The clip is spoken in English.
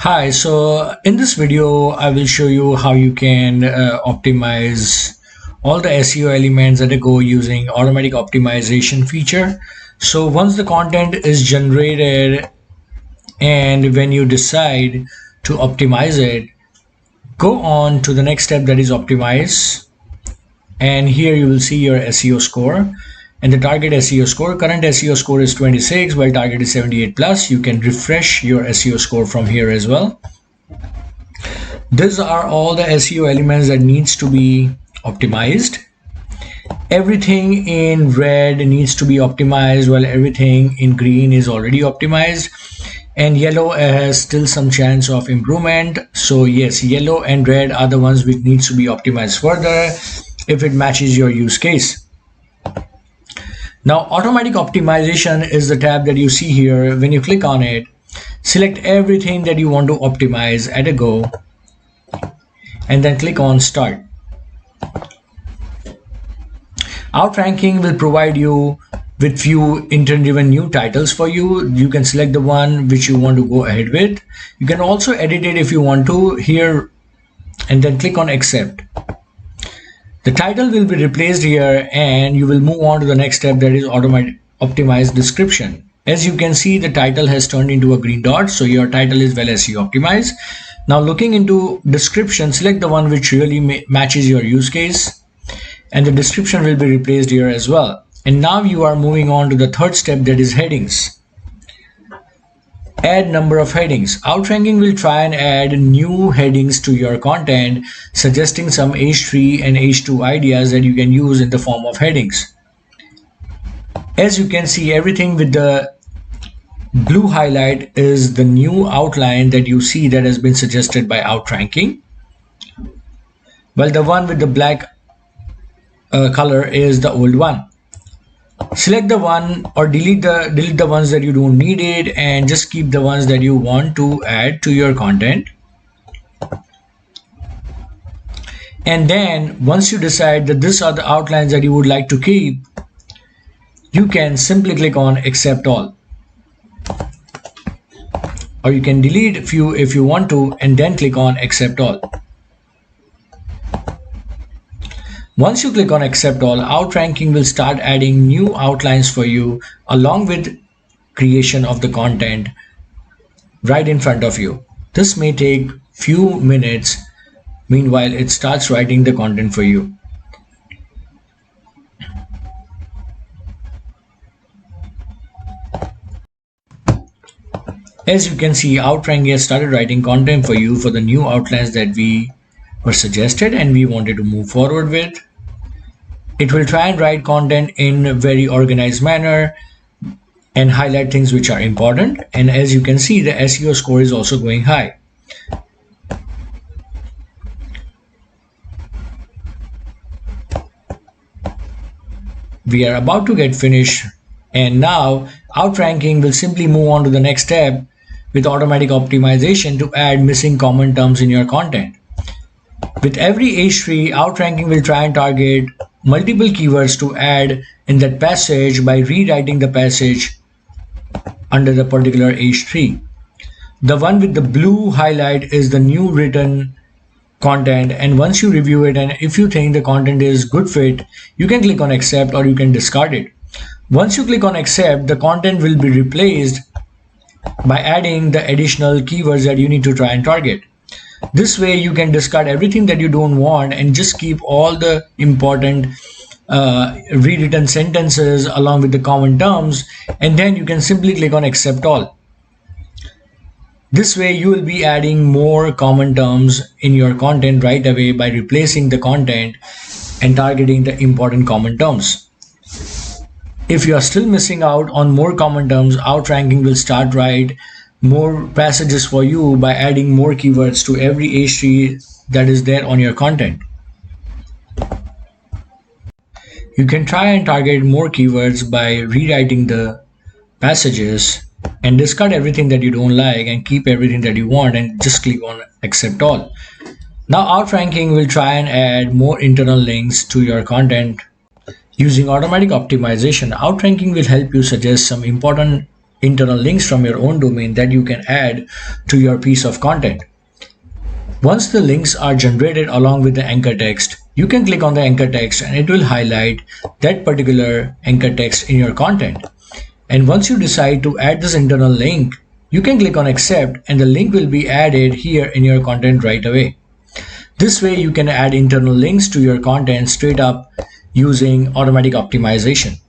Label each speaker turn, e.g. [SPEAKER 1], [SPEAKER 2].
[SPEAKER 1] Hi, so in this video, I will show you how you can optimize all the SEO elements at a go using automatic optimization feature. So once the content is generated and when you decide to optimize it, go on to the next step, that is optimize. And here you will see your SEO score and the target SEO score. Current SEO score is 26 while target is 78 plus. You can refresh your SEO score from here as well. These are all the SEO elements that needs to be optimized. Everything in red needs to be optimized while everything in green is already optimized, and yellow has still some chance of improvement. So yes, yellow and red are the ones which needs to be optimized further if it matches your use case. Now automatic optimization is the tab that you see here. When you click on it, select everything that you want to optimize at a go and then click on start. Outranking will provide you with few intent-driven new titles for you. You can select the one which you want to go ahead with. You can also edit it if you want to here and then click on accept. The title will be replaced here and you will move on to the next step, that is automatic optimized description. As you can see, the title has turned into a green dot, so your title is well SEO optimized. Now looking into description, select the one which really matches your use case and the description will be replaced here as well. And now you are moving on to the third step, that is headings. Add number of headings. Outranking will try and add new headings to your content, suggesting some H3 and H2 ideas that you can use in the form of headings. As you can see, everything with the blue highlight is the new outline that you see that has been suggested by Outranking, while the one with the black color is the old one. Select the one or delete the ones that you don't need it and just keep the ones that you want to add to your content. And then once you decide that these are the outlines that you would like to keep, you can simply click on accept all, or you can delete a few if you want to and then click on accept all. Once you click on accept all, Outranking will start adding new outlines for you along with creation of the content right in front of you. This may take few minutes. Meanwhile, it starts writing the content for you. As you can see, Outranking has started writing content for you for the new outlines that we were suggested and we wanted to move forward with. It will try and write content in a very organized manner and highlight things which are important. And as you can see, the SEO score is also going high. We are about to get finished, and now Outranking will simply move on to the next step with automatic optimization to add missing common terms in your content. With every H3, Outranking will try and target multiple keywords to add in that passage by rewriting the passage under the particular H3. The one with the blue highlight is the new written content, and once you review it and if you think the content is good fit, you can click on accept or you can discard it. Once you click on accept, the content will be replaced by adding the additional keywords that you need to try and target. This way you can discard everything that you don't want and just keep all the important rewritten sentences along with the common terms, and then you can simply click on accept all. This way you will be adding more common terms in your content right away by replacing the content and targeting the important common terms. If you are still missing out on more common terms, Outranking will start write more passages for you by adding more keywords to every H3 that is there on your content. You can try and target more keywords by rewriting the passages and discard everything that you don't like and keep everything that you want and just click on accept all. Now Outranking will try and add more internal links to your content. Using automatic optimization, Outranking will help you suggest some important internal links from your own domain that you can add to your piece of content. Once the links are generated along with the anchor text, you can click on the anchor text and it will highlight that particular anchor text in your content. And once you decide to add this internal link, you can click on accept and the link will be added here in your content right away. This way you can add internal links to your content straight up using automatic optimization.